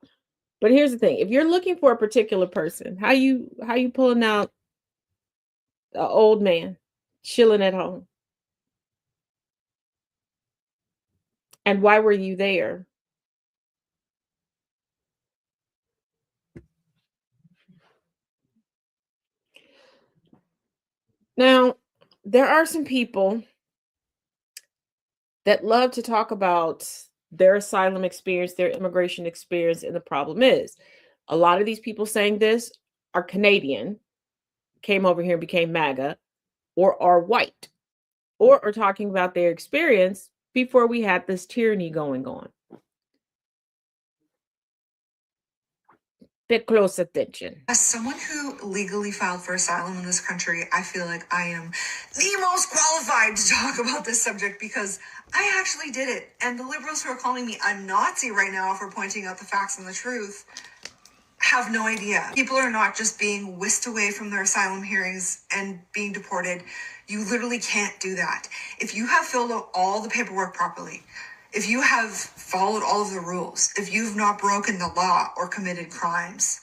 But here's the thing: if you're looking for a particular person, how you pulling out an old man chilling at home, and why were you there? Now, there are some people that love to talk about their asylum experience, their immigration experience, and the problem is, a lot of these people saying this are Canadian, came over here and became MAGA, or are white, or are talking about their experience before we had this tyranny going on. Pay close attention. As someone who legally filed for asylum in this country, I feel like I am the most qualified to talk about this subject because I actually did it. And the liberals who are calling me a Nazi right now for pointing out the facts and the truth have no idea. People are not just being whisked away from their asylum hearings and being deported. You literally can't do that. If you have filled out all the paperwork properly, if you have followed all of the rules, if you've not broken the law or committed crimes,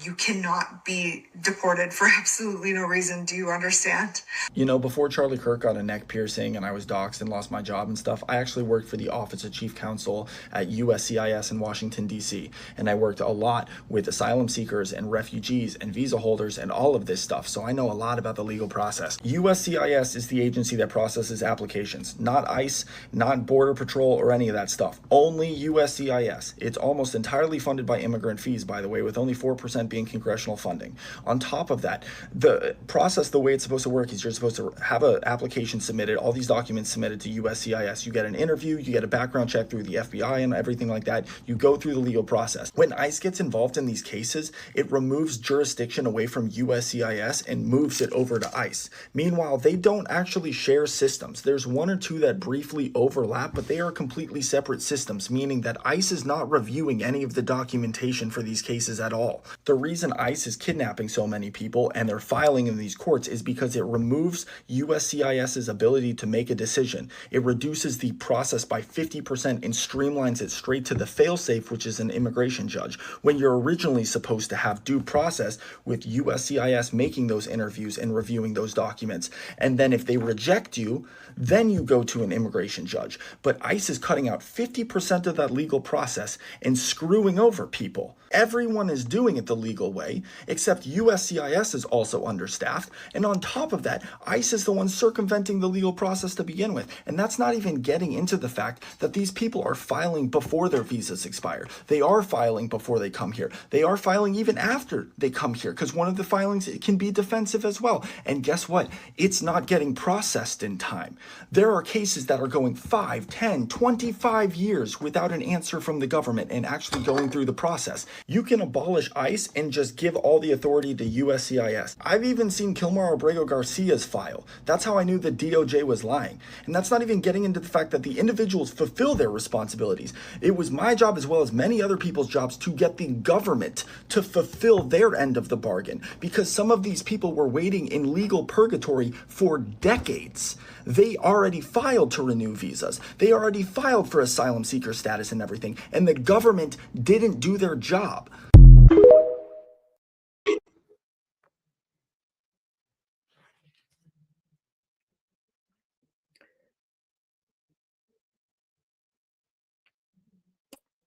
you cannot be deported for absolutely no reason. Do you understand? You know, before Charlie Kirk got a neck piercing and I was doxxed and lost my job and stuff, I actually worked for the Office of Chief Counsel at USCIS in Washington, D.C. And I worked a lot with asylum seekers and refugees and visa holders and all of this stuff. So I know a lot about the legal process. USCIS is the agency that processes applications, not ICE, not Border Patrol or any of that stuff. Only USCIS. It's almost entirely funded by immigrant fees, by the way, with only 4% being congressional funding. On top of that, the process, the way it's supposed to work is you're supposed to have an application submitted, all these documents submitted to USCIS. You get an interview, you get a background check through the FBI and everything like that. You go through the legal process. When ICE gets involved in these cases, it removes jurisdiction away from USCIS and moves it over to ICE. Meanwhile, they don't actually share systems. There's one or two that briefly overlap, but they are completely separate systems, meaning that ICE is not reviewing any of the documentation for these cases at all. The reason ICE is kidnapping so many people and they're filing in these courts is because it removes USCIS's ability to make a decision. It reduces the process by 50% and streamlines it straight to the failsafe, which is an immigration judge, when you're originally supposed to have due process with USCIS making those interviews and reviewing those documents. And then if they reject you, then you go to an immigration judge. But ICE is cutting out 50% of that legal process and screwing over people. Everyone is doing it the legal way, except USCIS is also understaffed. And on top of that, ICE is the one circumventing the legal process to begin with. And that's not even getting into the fact that these people are filing before their visas expire. They are filing before they come here. They are filing even after they come here, because one of the filings can be defensive as well. And guess what? It's not getting processed in time. There are cases that are going 5, 10, 25 years without an answer from the government and actually going through the process. You can abolish ICE and just give all the authority to USCIS. I've even seen Kilmar Abrego Garcia's file. That's how I knew the DOJ was lying. And that's not even getting into the fact that the individuals fulfill their responsibilities. It was my job, as well as many other people's jobs, to get the government to fulfill their end of the bargain, because some of these people were waiting in legal purgatory for decades. They already filed to renew visas. They already filed for asylum seeker status and everything, and the government didn't do their job.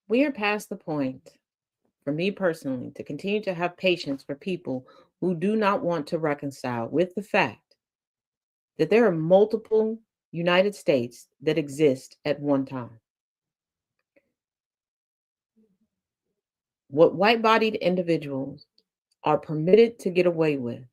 We are past the point, for me personally, to continue to have patience for people who do not want to reconcile with the fact that there are multiple United States that exist at one time. What white-bodied individuals are permitted to get away with,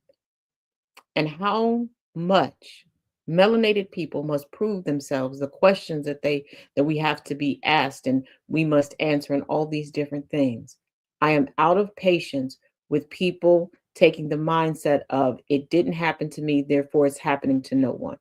and how much melanated people must prove themselves, the questions that we have to be asked and we must answer, and all these different things. I am out of patience with people taking the mindset of it didn't happen to me, therefore it's happening to no one.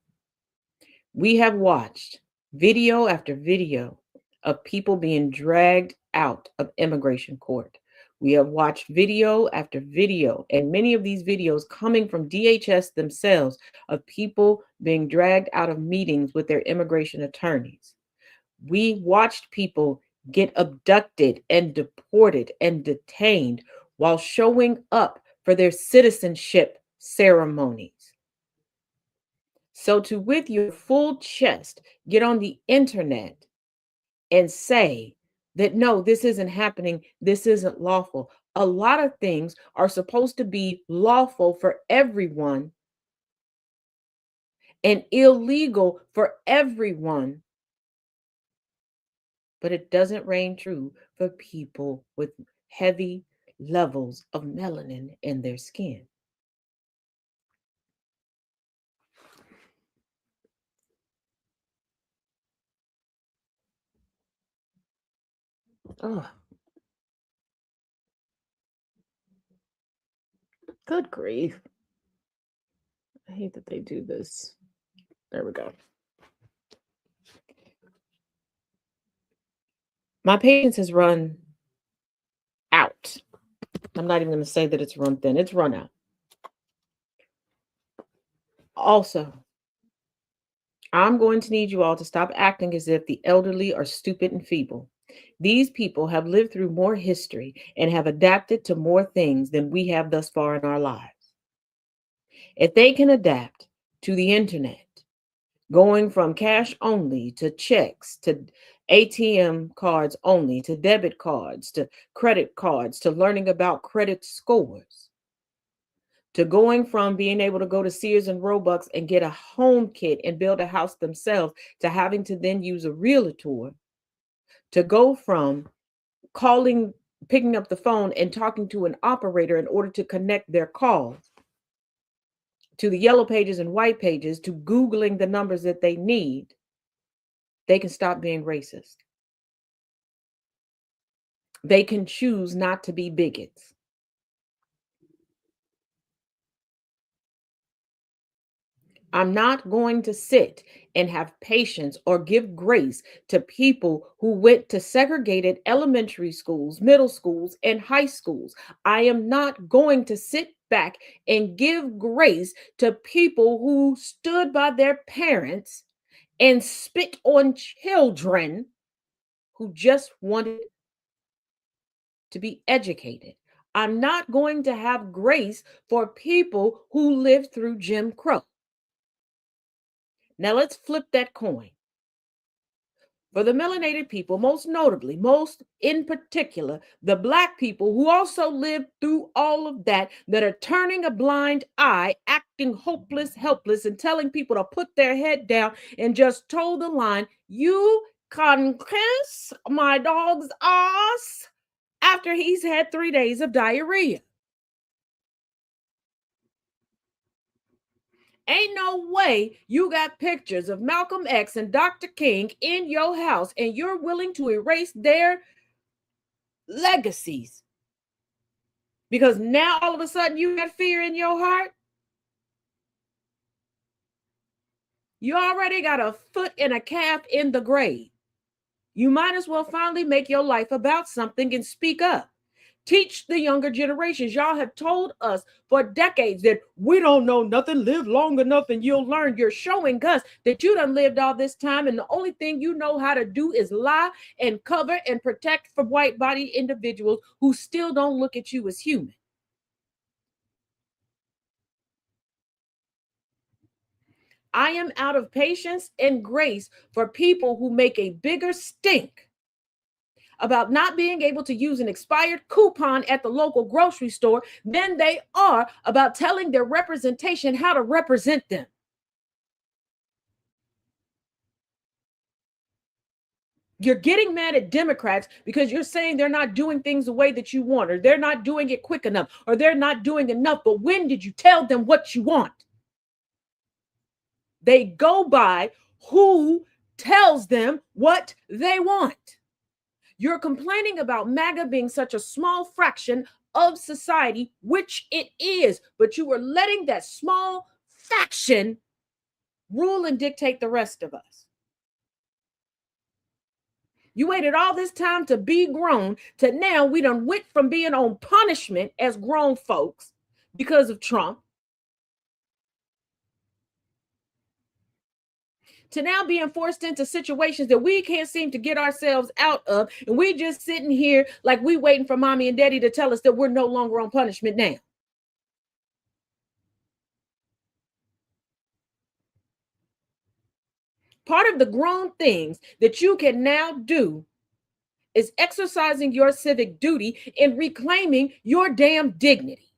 We have watched video after video of people being dragged out of immigration court. We have watched video after video, and many of these videos coming from DHS themselves, of people being dragged out of meetings with their immigration attorneys. We watched people get abducted and deported and detained while showing up for their citizenship ceremonies. So to, with your full chest, get on the internet and say that, no, this isn't happening, this isn't lawful. A lot of things are supposed to be lawful for everyone and illegal for everyone, but it doesn't reign true for people with heavy levels of melanin in their skin. Oh, good grief. I hate that they do this. There we go. My patience has run out. I'm not even going to say that it's run thin. It's run out. Also, I'm going to need you all to stop acting as if the elderly are stupid and feeble. These people have lived through more history and have adapted to more things than we have thus far in our lives. If they can adapt to the internet, going from cash only to checks to ATM cards only to debit cards to credit cards to learning about credit scores, to going from being able to go to Sears and Roebuck and get a home kit and build a house themselves to having to then use a realtor, to go from picking up the phone and talking to an operator in order to connect their calls, to the yellow pages and white pages, to Googling the numbers that they need, they can stop being racist. They can choose not to be bigots. I'm not going to sit and have patience or give grace to people who went to segregated elementary schools, middle schools, and high schools. I am not going to sit back and give grace to people who stood by their parents and spit on children who just wanted to be educated. I'm not going to have grace for people who lived through Jim Crow. Now let's flip that coin. For the melanated people, most notably, most in particular, the Black people who also lived through all of that are turning a blind eye, acting hopeless, helpless, and telling people to put their head down, and just told the line, you can kiss my dog's ass after he's had 3 days of diarrhea. Ain't no way you got pictures of Malcolm X and Dr. King in your house and you're willing to erase their legacies because now all of a sudden you got fear in your heart. You already got a foot and a calf in the grave. You might as well finally make your life about something and speak up. Teach the younger generations. Y'all have told us for decades that we don't know nothing, live long enough and you'll learn. You're showing us that you done lived all this time and the only thing you know how to do is lie and cover and protect for white body individuals who still don't look at you as human. I am out of patience and grace for people who make a bigger stink about not being able to use an expired coupon at the local grocery store than they are about telling their representation how to represent them. You're getting mad at Democrats because you're saying they're not doing things the way that you want, or they're not doing it quick enough, or they're not doing enough. But when did you tell them what you want? They go by who tells them what they want. You're complaining about MAGA being such a small fraction of society, which it is, but you were letting that small faction rule and dictate the rest of us. You waited all this time to be grown to now we done went from being on punishment as grown folks because of Trump to now being forced into situations that we can't seem to get ourselves out of. And we just sitting here like we waiting for mommy and daddy to tell us that we're no longer on punishment now. Part of the grown things that you can now do is exercising your civic duty and reclaiming your damn dignity.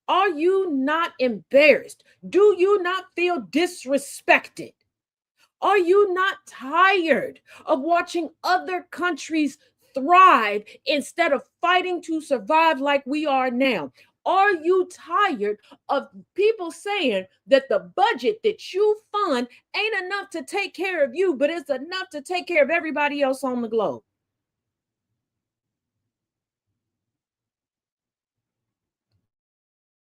Are you not embarrassed? Do you not feel disrespected? Are you not tired of watching other countries thrive instead of fighting to survive like we are now? Are you tired of people saying that the budget that you fund ain't enough to take care of you, but it's enough to take care of everybody else on the globe?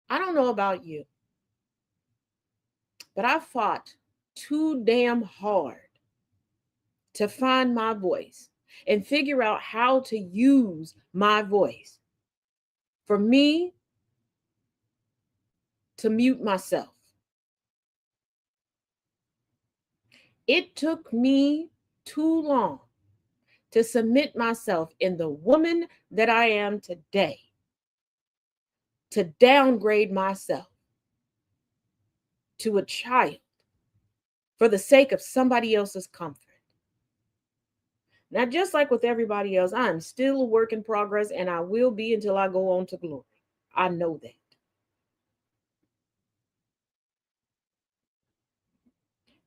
I don't know about you, but I fought too damn hard to find my voice and figure out how to use my voice for me to mute myself. It took me too long to submit myself in the woman that I am today, to downgrade myself to a child for the sake of somebody else's comfort. Now, just like with everybody else, I'm still a work in progress, and I will be until I go on to glory. I know that.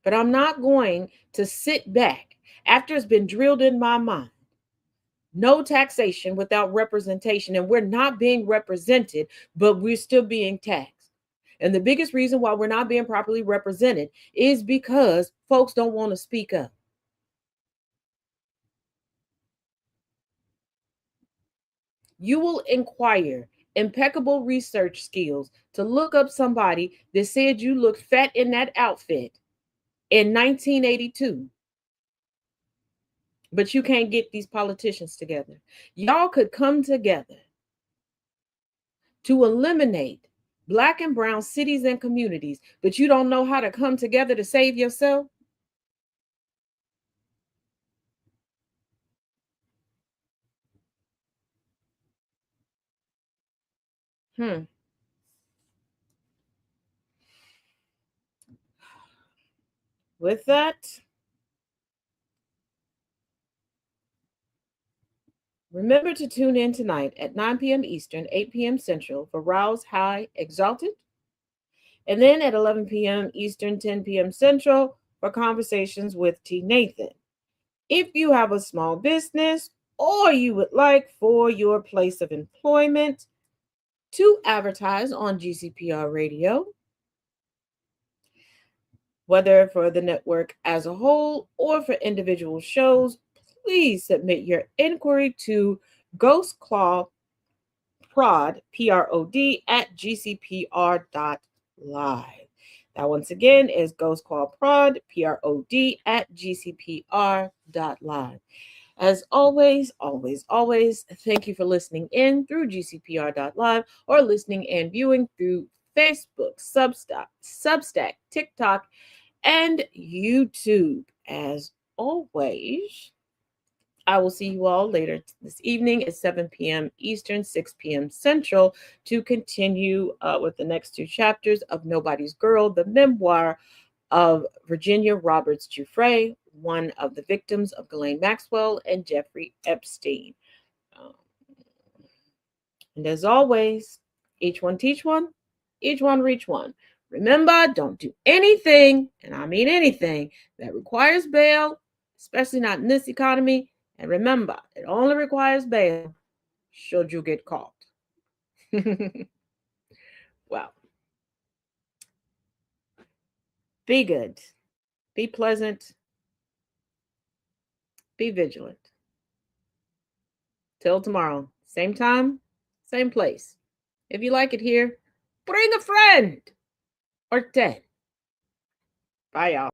But I'm not going to sit back after it's been drilled in my mind. No taxation without representation, and we're not being represented, but we're still being taxed. And the biggest reason why we're not being properly represented is because folks don't want to speak up. You will inquire impeccable research skills to look up somebody that said you looked fat in that outfit in 1982. But you can't get these politicians together. Y'all could come together to eliminate Black and brown cities and communities, but you don't know how to come together to save yourself? With that, remember to tune in tonight at 9 p.m. Eastern, 8 p.m. Central for Rouse High Exalted. And then at 11 p.m. Eastern, 10 p.m. Central for Conversations with T. Nathan. If you have a small business or you would like for your place of employment to advertise on GCPR Radio, whether for the network as a whole or for individual shows, please submit your inquiry to Ghost Claw Prod, P-R-O-D, at gcpr.live. That once again is Ghost Claw Prod, P-R-O-D, at gcpr.live. As always, thank you for listening in through gcpr.live or listening and viewing through Facebook, Substack, TikTok, and YouTube. As always, I will see you all later this evening at 7 p.m. Eastern, 6 p.m. Central to continue with the next two chapters of Nobody's Girl, the memoir of Virginia Roberts Giuffre, one of the victims of Ghislaine Maxwell and Jeffrey Epstein. And as always, each one teach one, each one reach one. Remember, don't do anything, and I mean anything, that requires bail, especially not in this economy. And remember, it only requires bail should you get caught. Well, be good, be pleasant, be vigilant. Till tomorrow, same time, same place. If you like it here, bring a friend or 10. Bye, y'all.